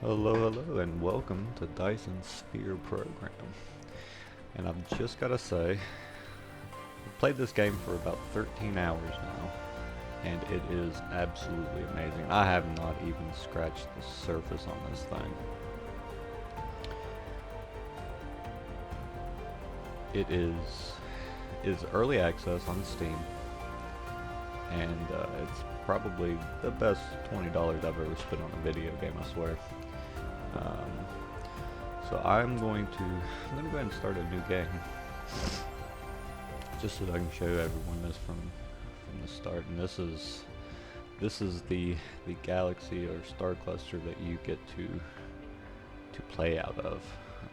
Hello, and welcome to Dyson Sphere Program. And I've just got to say, I've played this game for about 13 hours now, and it is absolutely amazing. I have not even scratched the surface on this thing. It is early access on Steam, and it's probably the best $20 I've ever spent on a video game, I swear. So I'm going to go ahead and start a new game, just so that I can show everyone this from the start. And this is the galaxy or star cluster that you get to play out of.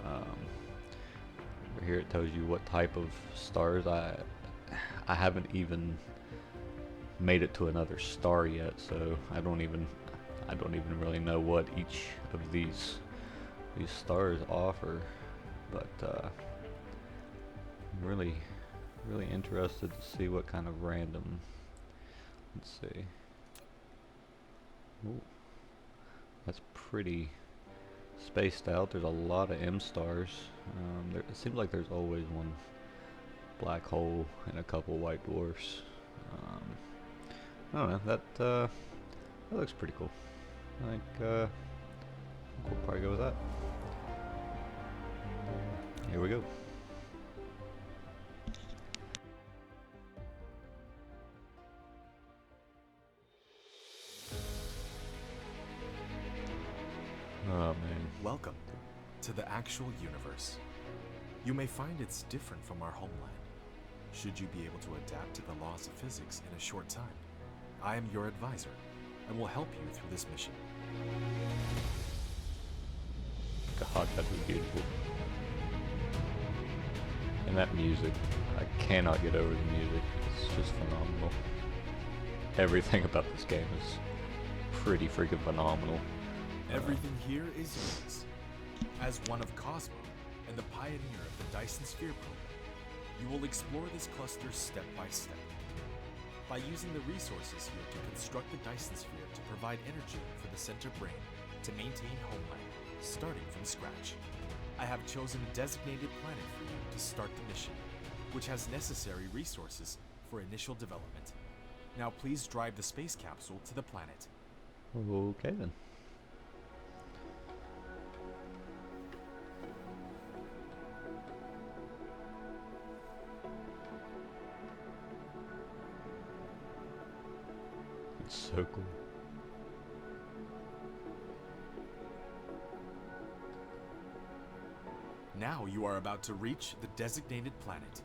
Over here it tells you what type of stars. I haven't even made it to another star yet, so I don't even really know what each of these stars offer, but I'm really interested to see what kind of random. Let's see. Ooh, that's pretty spaced out. There's a lot of M stars. It seems like there's always one black hole and a couple white dwarfs. I don't know. That looks pretty cool. We'll probably go with that. Here we go. Oh man. Welcome to the actual universe. You may find it's different from our homeland. Should you be able to adapt to the laws of physics in a short time, I am your advisor and will help you through this mission. God, that was beautiful. And that music, I cannot get over the music. It's just phenomenal. Everything about this game is pretty freaking phenomenal. Everything here is yours. As one of Cosmo and the pioneer of the Dyson Sphere program, you will explore this cluster step by step. By using the resources here to construct the Dyson Sphere to provide energy for the center brain to maintain homeland, starting from scratch. I have chosen a designated planet for you to start the mission, which has necessary resources for initial development. Now please drive the space capsule to the planet. Okay then. It's so cool. Now you are about to reach the designated planet.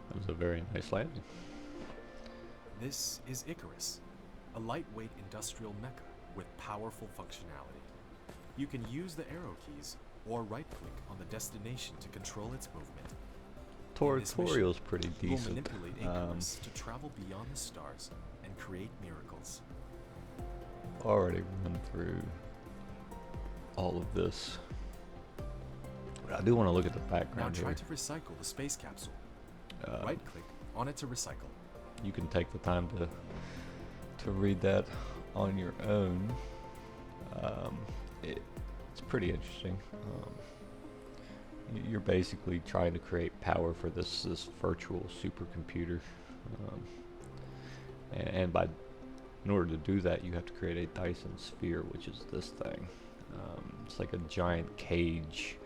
That was a very nice landing. This is Icarus, a lightweight industrial mecha with powerful functionality. You can use the arrow keys or right-click on the destination to control its movement. Tutorial's pretty You will decent. manipulate Icarus to travel beyond the stars and create miracles. Already run through all of this. But I do want to look at the Now background try here. to recycle the space capsule. Right-click on it to recycle. You can take the time to read that on your own. It's pretty interesting. You're basically trying to create power for this virtual supercomputer, and in order to do that, you have to create a Dyson sphere, which is this thing. It's like a giant cage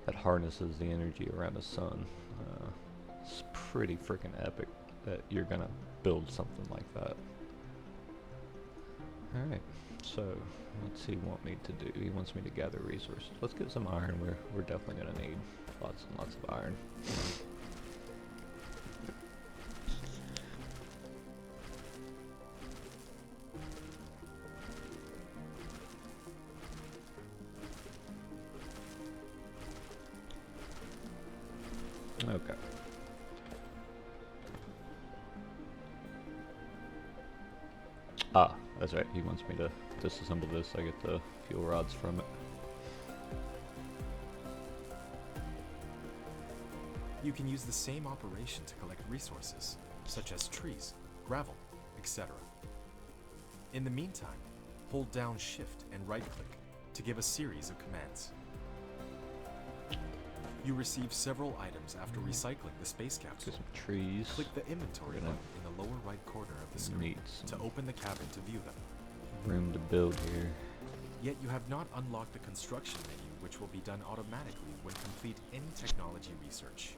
that harnesses the energy around the sun. It's pretty freaking epic that you're gonna build something like that. Alright, so what's he want me to do? He wants me to gather resources. Let's get some iron. We're definitely gonna need lots and lots of iron. Okay. Ah, that's right. He wants me to disassemble this. I get the fuel rods from it. You can use the same operation to collect resources, such as trees, gravel, etc. In the meantime, hold down Shift and right-click to give a series of commands. You receive several items after recycling the space capsule. Get some trees. Click the inventory button in the lower right corner of the screen to open the cabin to view them. Room to build here. Yet you have not unlocked the construction menu, which will be done automatically when complete any technology research.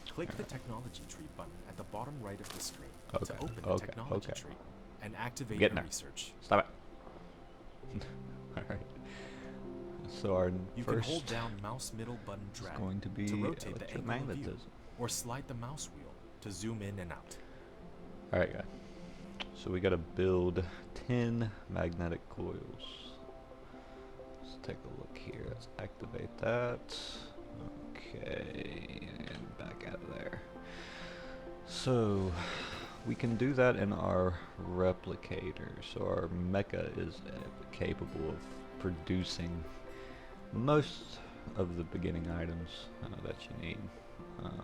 Click the technology tree button at the bottom right of the screen to open the technology tree and activate your research. Stop it. Alright. So our You can hold down mouse middle button drag going to be rotate the angle of view, or slide the mouse wheel to zoom in and out. Alright guys. So we gotta build 10 magnetic coils. Let's take a look here. Let's activate that. Okay, and back out of there. So we can do that in our replicator. So our mecha is capable of producing most of the beginning items that you need.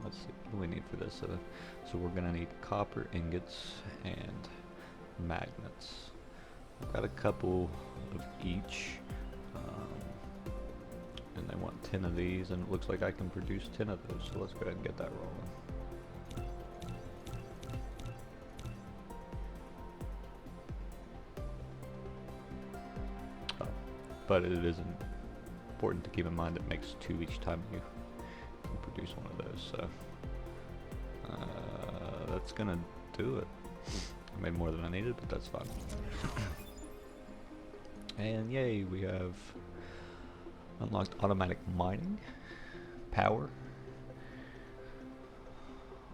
Let's see, what do we need for this? So we're gonna need copper ingots and magnets. I've got a couple of each, and they want 10 of these, and it looks like I can produce 10 of those, so let's go ahead and get that rolling. Oh, but it is important to keep in mind it makes 2 each time you produce one of those, so that's gonna do it. I made more than I needed, but that's fine. And yay, we have unlocked automatic mining, power,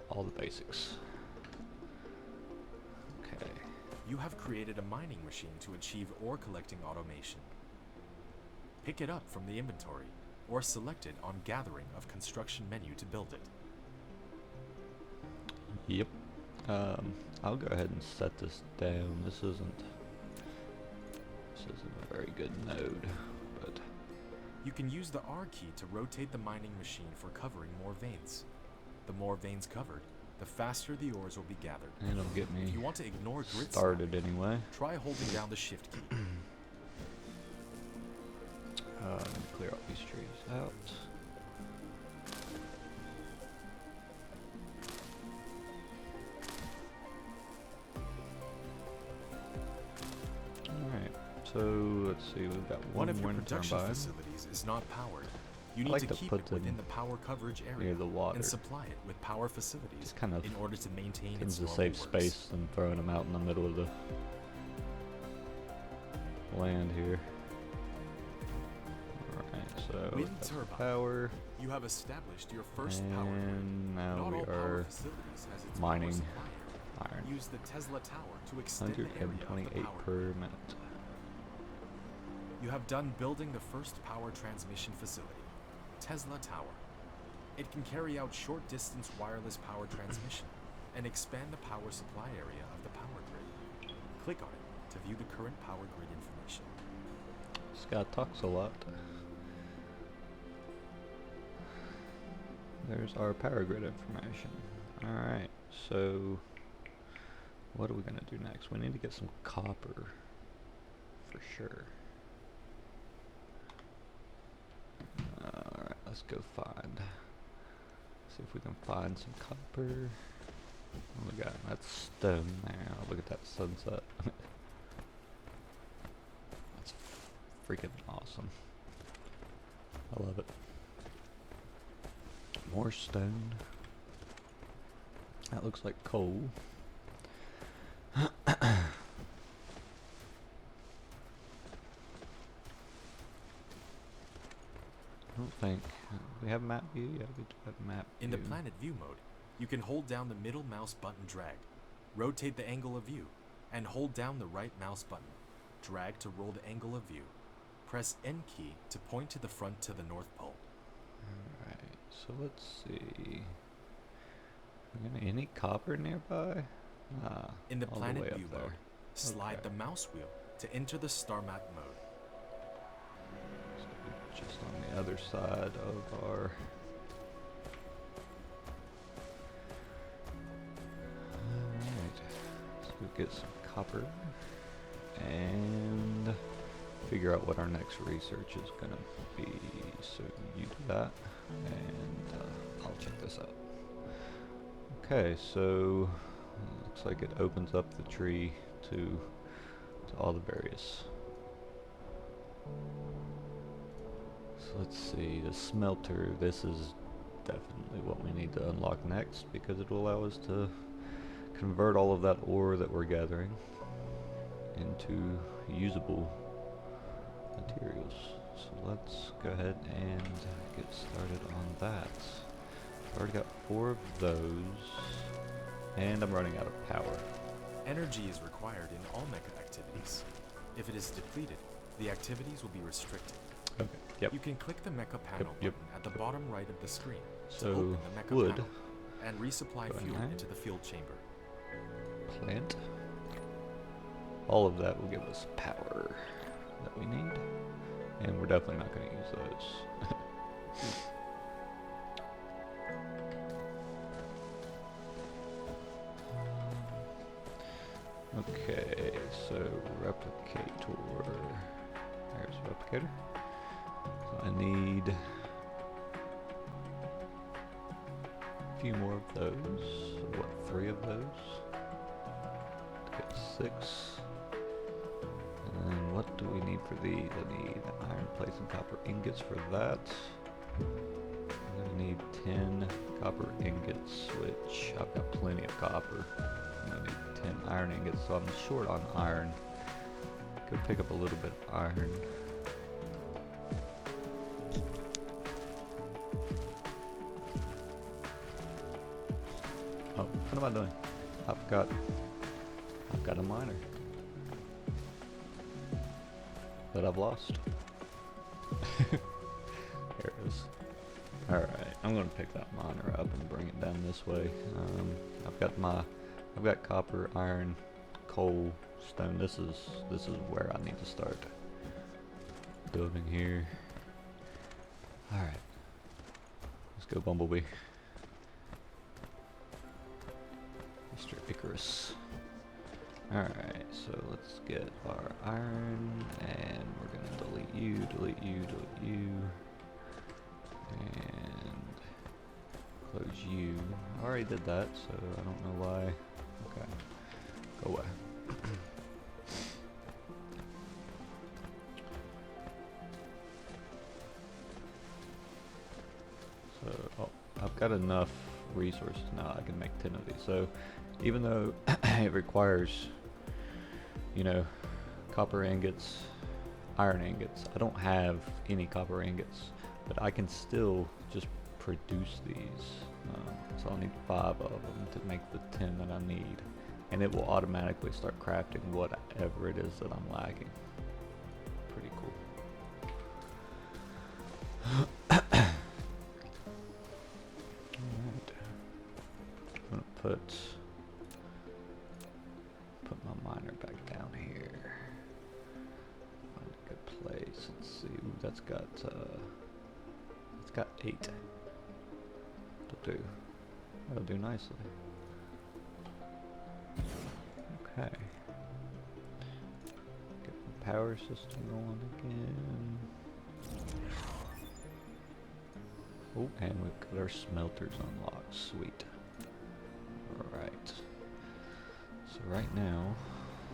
all the basics. Okay. You have created a mining machine to achieve ore collecting automation. Pick it up from the inventory, or select it on Gathering of Construction menu to build it. Yep. I'll go ahead and set this down. This isn't a very good node, but you can use the R key to rotate the mining machine for covering more veins. The more veins covered, the faster the ores will be gathered. And it'll get me if you want to ignore grid started anyway. Try holding down the Shift key. Let me clear all these trees out. Alright, so let's see, we've got one of your wind production turbine. facilities is not powered. You need to keep it within the power coverage area the water. and supply it with power facilities Just kind of in order to maintain tends its to save works. space than throwing them out in the middle of the land here. Alright, so Wind that's turbine. power. You have established your first power grid. And now Not we all power are facilities has its mining power supply area. iron. Use the Tesla tower to extend the area of the 128 power per grid. minute. You have done building the first power transmission facility, Tesla Tower. It can carry out short-distance wireless power transmission and expand the power supply area of the power grid. Click on it to view the current power grid information. This guy talks a lot. There's our power grid information. Alright, so what are we going to do next? We need to get some copper for sure. Alright, let's go find. See if we can find some copper. What we got? That's stone now. Look at that sunset. That's freaking awesome. I love it. More stone. That looks like coal. I don't think we have map view. Yeah, we do have map In the view. planet view mode, you can hold down the middle mouse button drag, rotate the angle of view, and hold down the right mouse button. Drag to roll the angle of view. Press N key to point to the front to the North Pole. Alright, so let's see. Any copper nearby? Ah, In the all the planet way up view there. mode, slide Okay. the mouse wheel to enter the star map mode. So just on the other side of our. Alright. Let's go get some copper and figure out what our next research is gonna be. So you do that, and I'll check this out. Okay, so looks like it opens up the tree to all the various. So let's see, the smelter, this is definitely what we need to unlock next because it will allow us to convert all of that ore that we're gathering into usable materials. So let's go ahead and get started on that. I've already got 4 of those, and I'm running out of power. Energy is required in all mecha activities. If it is depleted, the activities will be restricted. Okay, yep. You can click the mecha panel Yep. button at the bottom right of the screen to So, open the mecha wood. panel and resupply Go in fuel there. into the fuel chamber. Plant. All of that will give us power that we need, and we're definitely not going to use those. Okay, so replicator. There's replicator. So I need a few more of those. What, 3 of those? Get 6. And then what do we need for these? I need iron plates and copper ingots for that. I'm gonna need 10 copper ingots, which I've got plenty of copper. I'm gonna need 10 iron ingots, so I'm short on iron. Could pick up a little bit of iron. Oh, what am I doing? I've got a miner that I've lost. There it is. Alright, I'm gonna pick that miner up and bring it down this way. I've got copper, iron, coal, stone. This is where I need to start building here. Alright. Let's go, Bumblebee. Mr. Icarus. Alright, so let's get our iron, and we're gonna delete you, delete you, delete you, and close you. I already did that, so I don't know why. Okay, go away. So, oh, I've got enough resources now. I can make 10 of these. So, even though it requires, you know, copper ingots, iron ingots, I don't have any copper ingots, but I can still just produce these. So I'll need 5 of them to make the 10 that I need, and it will automatically start crafting whatever it is that I'm lacking. Pretty cool. Alright. I'm gonna put my miner back down here. Find a good place. Let's see. Ooh, that's got 8. That'll do nicely. Okay. Get the power system going again. Oh, and we've got our smelters unlocked. Sweet. Alright. So right now,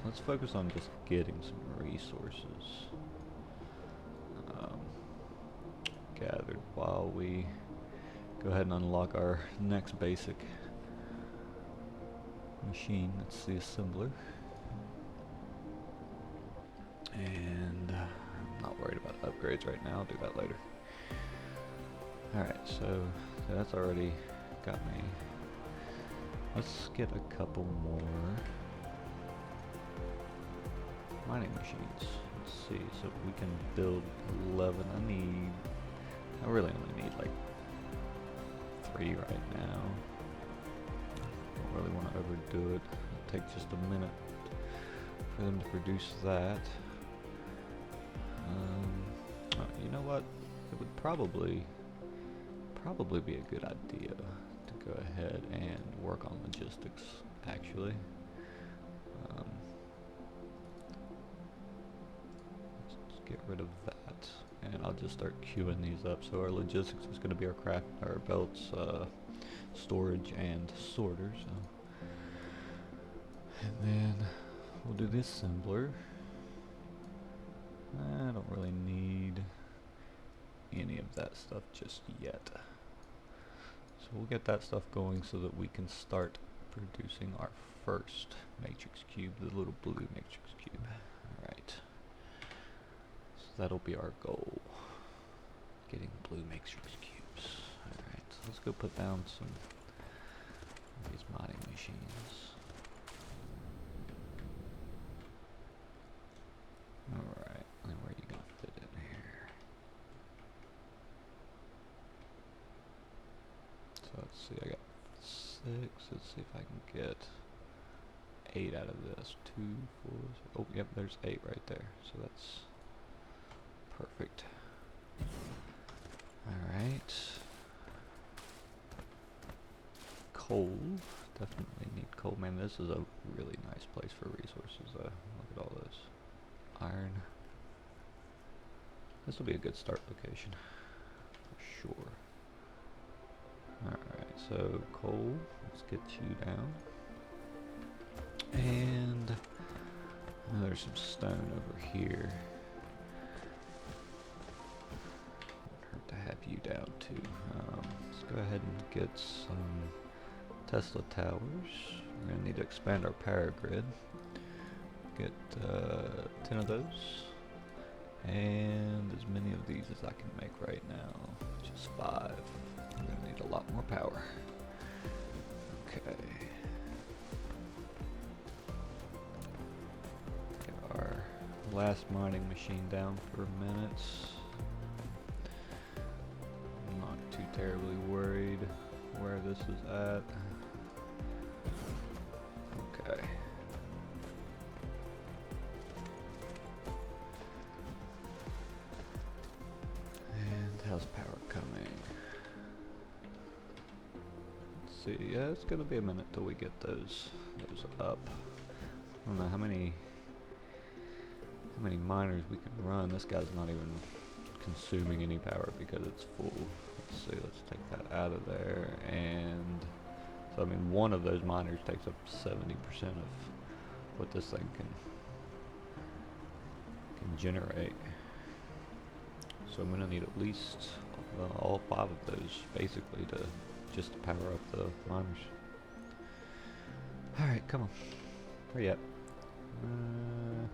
let's focus on just getting some resources gathered while we go ahead and unlock our next basic machine. That's the assembler. And I'm not worried about upgrades right now. I'll do that later. Alright, so that's already got me. Let's get a couple more mining machines. Let's see, so we can build 11. I really only need like 3 right now. really want to overdo it. It'll take just a minute for them to produce that. You know what? It would probably be a good idea to go ahead and work on logistics, actually. Let's get rid of that, and I'll just start queuing these up. So our logistics is going to be our belts, storage, and sorters. And then we'll do the assembler. I don't really need any of that stuff just yet. So we'll get that stuff going so that we can start producing our first matrix cube, the little blue matrix cube. Alright. So that'll be our goal. Getting blue matrix cubes. Alright, so let's go put down some of these mining machines. Alright, and where are you gonna fit in here? So let's see, I got 6. Let's see if I can get 8 out of this. 2, 4, oh yep, there's 8 right there. So that's perfect. Alright. Coal. Definitely need coal. Man, this is a really nice place for resources though. Look at all this. Iron. This will be a good start location for sure. Alright, so coal, let's get you down. And there's some stone over here. Wouldn't hurt to have you down too. Let's go ahead and get some Tesla towers. We're going to need to expand our power grid. Get 10 of those. And as many of these as I can make right now, which is 5. I'm going to need a lot more power. Okay. Get our last mining machine down for a minute. I'm not too terribly worried where this is at. Okay. How's power coming? Let's see. Yeah, it's gonna be a minute till we get those up. I don't know how many miners we can run. This guy's not even consuming any power because it's full. Let's see. Let's take that out of there. And so I mean, one of those miners takes up 70% of what this thing can generate. So I'm gonna need at least all 5 of those, basically, to just power up the miners. All right, come on, hurry up. Gonna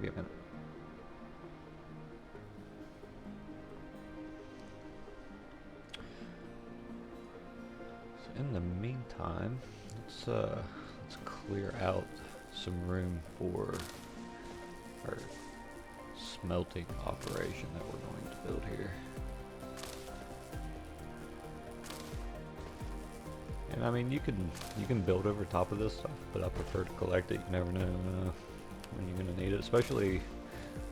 be a minute. So in the meantime, let's clear out some room for our smelting operation that we're going to build here. And I mean, you can build over top of this stuff, but I prefer to collect it. You never know when you're gonna need it, especially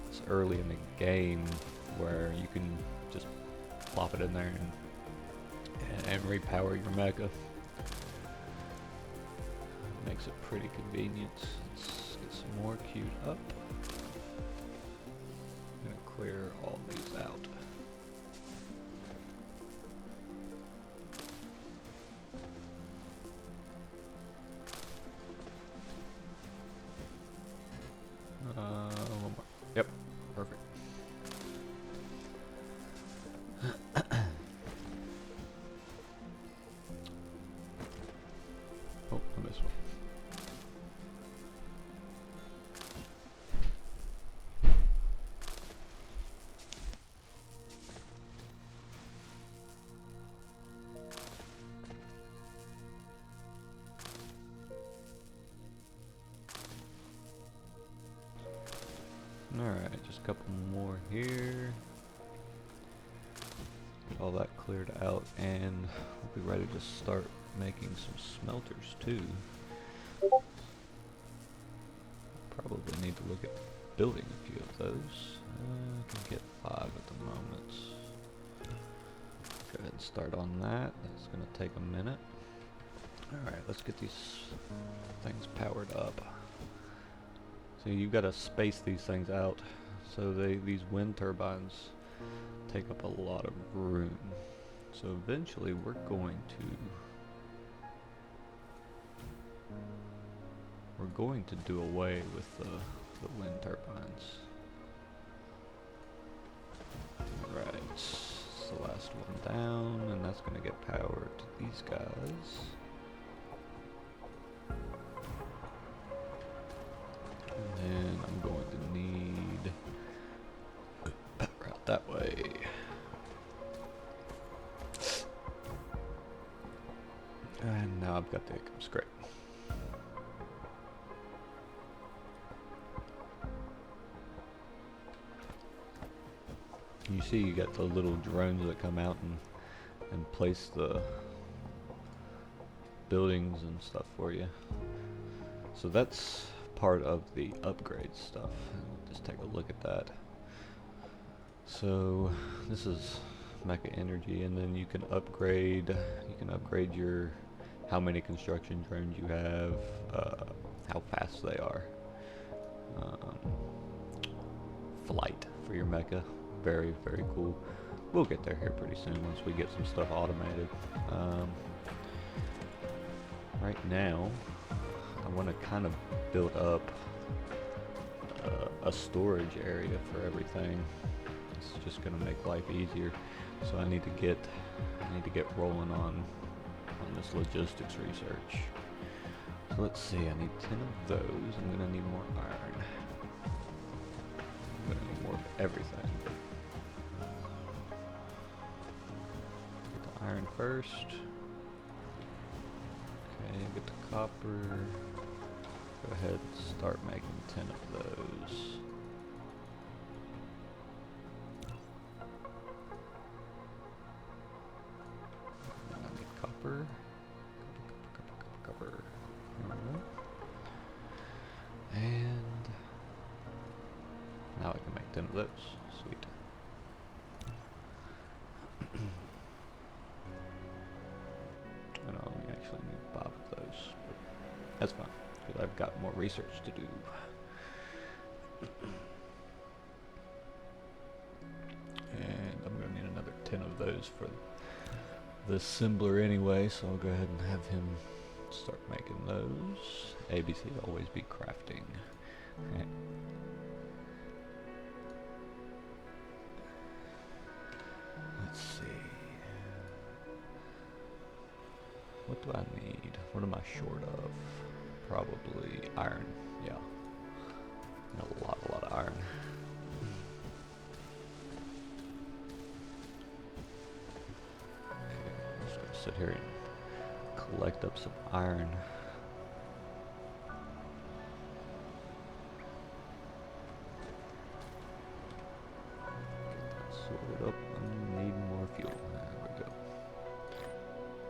it's early in the game where you can just plop it in there and repower your mecha. Makes it pretty convenient. Let's get some more queued up. Clear all these out. One more. Yep, perfect. Oh, I missed one. Alright, just a couple more here. Get all that cleared out and we'll be ready to start making some smelters too. Probably need to look at building a few of those. I can get 5 at the moment. Go ahead and start on that. That's going to take a minute. Alright, let's get these things powered up. So you've got to space these things out. So these wind turbines take up a lot of room. So eventually we're going to do away with the wind turbines. Right, it's the last one down, and that's going to get power to these guys. And then I'm going to need power out that way. And now I've got the income scrape. You see you got the little drones that come out and place the buildings and stuff for you. So that's part of the upgrade stuff. Just take a look at that. So this is mecha energy, and then you can upgrade your how many construction drones you have, how fast they are, flight for your mecha. Very, very cool. We'll get there here pretty soon once we get some stuff automated. Right now, I want to kind of build up a storage area for everything. It's just going to make life easier. So I need to get rolling on this logistics research. So let's see. I need 10 of those. I'm going to need more iron. I'm going to need more of everything. Get the iron first. Okay, get the copper. Go ahead and start making 10 of those. And I need copper. Copper. And now I can make 10 of those. Sweet. And I only actually need 5 of those. But that's fine, because I've got more research to do. And I'm going to need another 10 of those for the assembler anyway, so I'll go ahead and have him start making those. ABC, always be crafting. Okay. Let's see. What do I need? What am I short of? Probably iron. Yeah. A lot of iron. Okay, I'm just gonna sit here and collect up some iron. Get that sorted up. I need more fuel. There we go.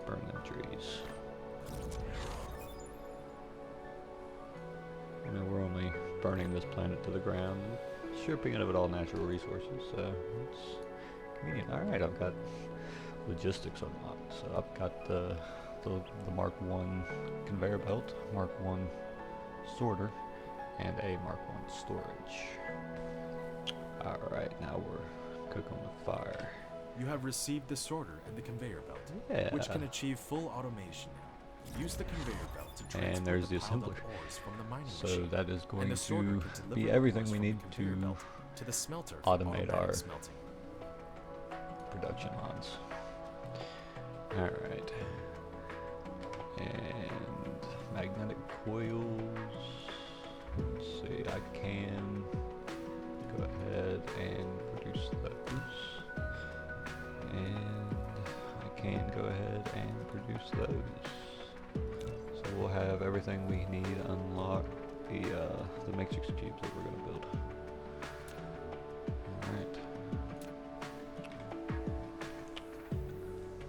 Burn them trees. I mean, we're only burning this planet to the ground, stripping it of all natural resources, so it's convenient. Alright, I've got logistics unlocked. So I've got the Mark 1 conveyor belt, Mark 1 sorter, and a Mark 1 storage. Alright, now we're cooking with fire. You have received the sorter and the conveyor belt, which can achieve full automation. Use the conveyor belt to transport And there's the assembler. ores from the mining So machine. that is going And the sorter to can deliver be the everything ores we from the need conveyor to belt to the smelter for automate automatic our smelting. production lines. Alright. And magnetic coils. Let's see, I can go ahead and produce those. And I can go ahead and produce those. So we'll have everything we need unlocked. The matrix cubes that we're going to build. Alright.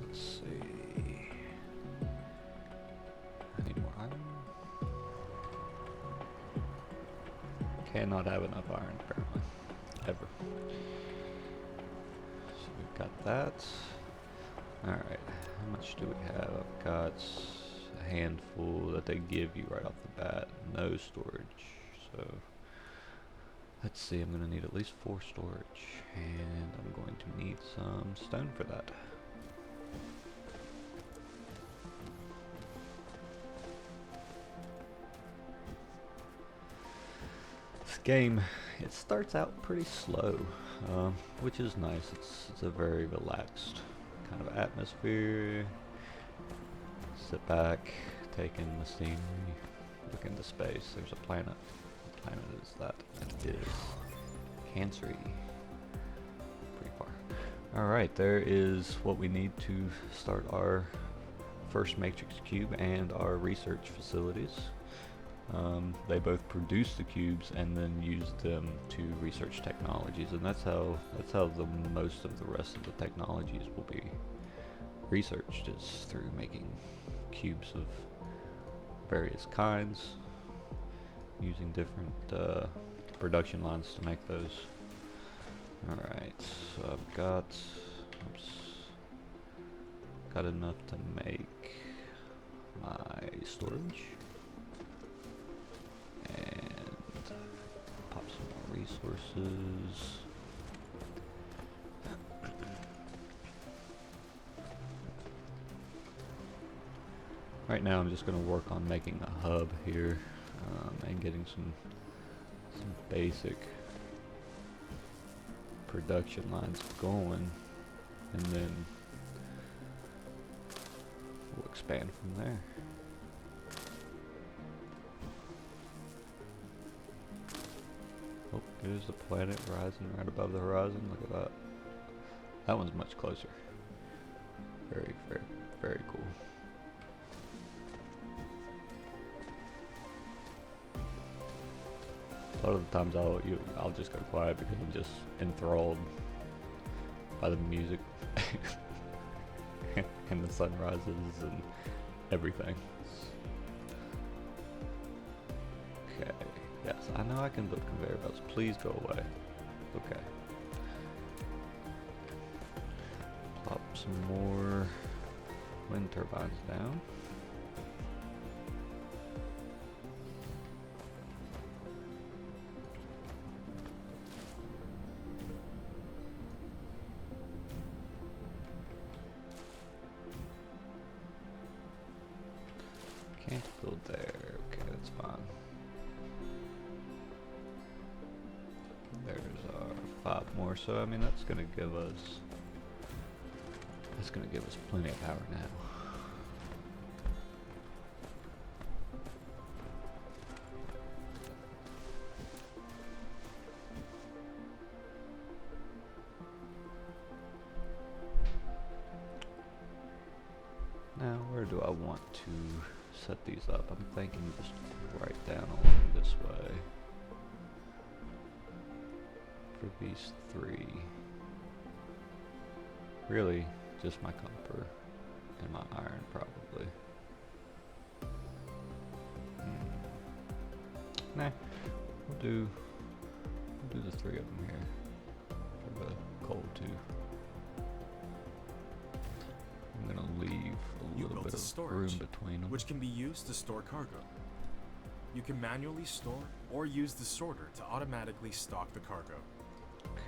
Let's see. Cannot have enough iron, apparently. Ever. So we've got that. Alright, how much do we have? I've got a handful that they give you right off the bat. No storage. So, let's see, I'm going to need at least 4 storage. And I'm going to need some stone for that. This game, it starts out pretty slow, which is nice. It's a very relaxed kind of atmosphere. Sit back, take in the scenery, look into space. There's a planet. What planet is that? It is Cancery. Pretty far. Alright, there is what we need to start our first matrix cube and our research facilities. They both produce the cubes and then use them to research technologies, and that's how the most of the rest of the technologies will be researched, is through making cubes of various kinds, using different production lines to make those. Alright, so I've got enough to make my storage. And pop some more resources. Right now I'm just going to work on making a hub here, and getting some basic production lines going, and then we'll expand from there. Oh, there's the planet rising right above the horizon. Look at that. That one's much closer. Very, very, very cool. A lot of the times I'll just go quiet because I'm just enthralled by the music and the sunrises and everything. Okay. Yes, I know I can build conveyor belts. Please go away. Okay. Plop some more wind turbines down. Can't build there. Okay, that's fine. There's our 5 more, so I mean that's gonna give us plenty of power now. Now where do I want to set these up? I'm thinking just right down along this way. For these 3. Really, just my copper and my iron, probably. Nah, we'll do the 3 of them here for the coal too. I'm gonna leave a little bit of room between them, which can be used to store cargo. You can manually store or use the sorter to automatically stock the cargo.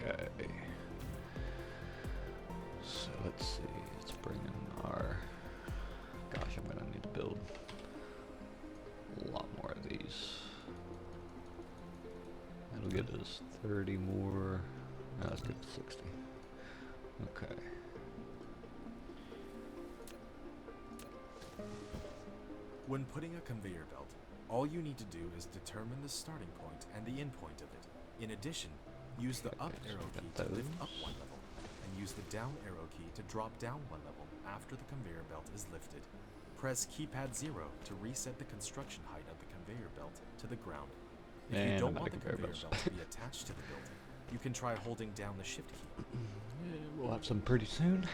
Okay. So let's see. Let's bring in our. Gosh, I'm gonna need to build a lot more of these. That'll get us 30 more. No, let's get to 60. Okay. When putting a conveyor belt, all you need to do is determine the starting point and the end point of it. In addition, use the up arrow key to lift up 1 level, and use the down arrow key to drop down 1 level after the conveyor belt is lifted. Press keypad 0 to reset the construction height of the conveyor belt to the ground. If you don't want the conveyor belt to be attached to the building, you can try holding down the shift key. Yeah, we'll have some pretty soon.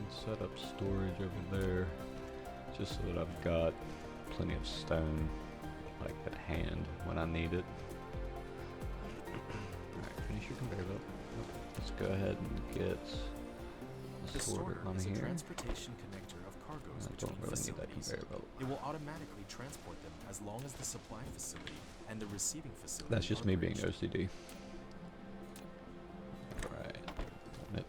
set up storage over there, just so that I've got plenty of stone, like at hand when I need it. Alright, finish your conveyor belt. Let's go ahead and get The the sorter sorter on is a here. transportation connector of cargoes I between don't really need that facilities. conveyor belt. It will automatically transport them as long as the supply facility and the receiving facility. That's just are me being operational. OCD. Right. There.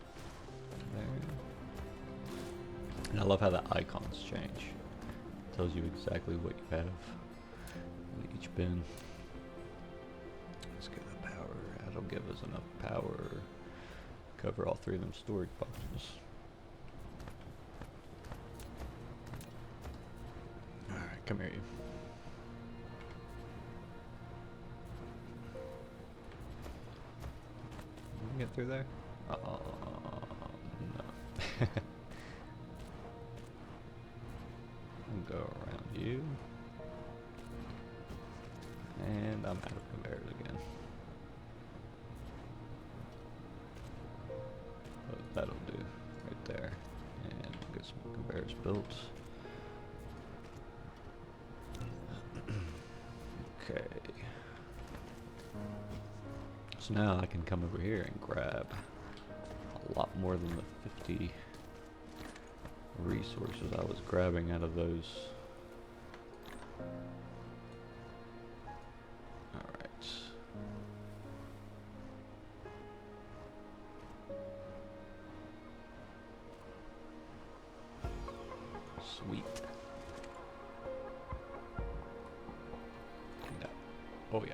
And I love how the icons change. Tells you exactly what you have in each bin. Let's get the power. That'll give us enough power to cover all three of them storage boxes. Alright, come here you. You can get through there? Oh, no. Go around you. And I'm out of conveyors again. But that'll do right there. And we'll get some conveyors built. Okay. So now I can come over here and grab a lot more than the 50 resources I was grabbing out of those. Alright. Sweet. Yeah. Oh yeah.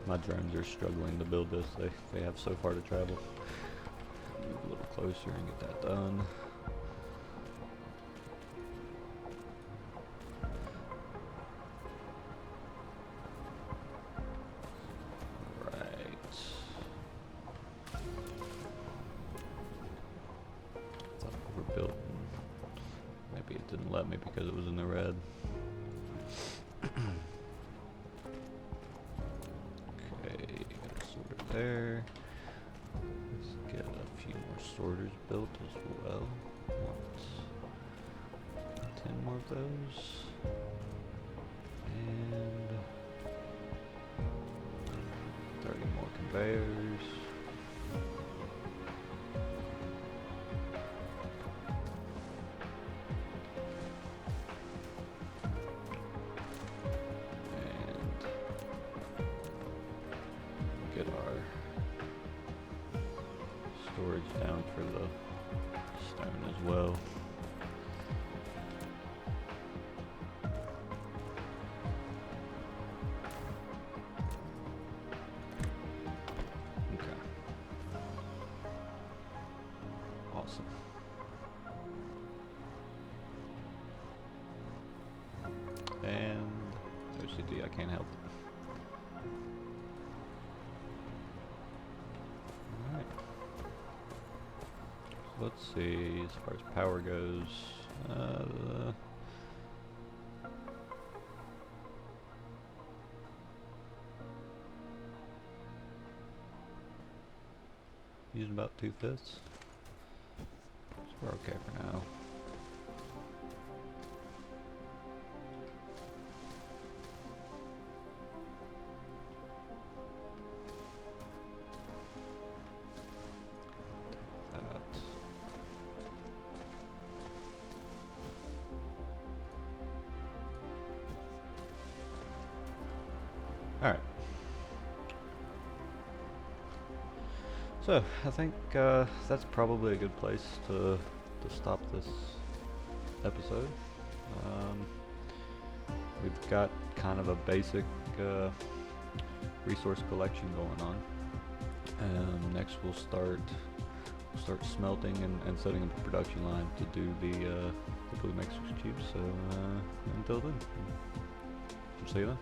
My drones are struggling to build this. They have so far to travel. Move a little closer and get that done. Right. Thought we were built. Maybe it didn't let me because it was in the red. There. Let's get a few more sorters built as well. Want 10 more of those. And 30 more conveyors. Get our storage down for the stone as well. Okay. Awesome. And OCD, I can't help it. Let's see, as far as power goes, using about 2/5. So we're okay for now. Alright. So, I think that's probably a good place to stop this episode. We've got kind of a basic resource collection going on. Next we'll start smelting and setting up a production line to do the blue Mexican cubes. So until then, we'll see you then.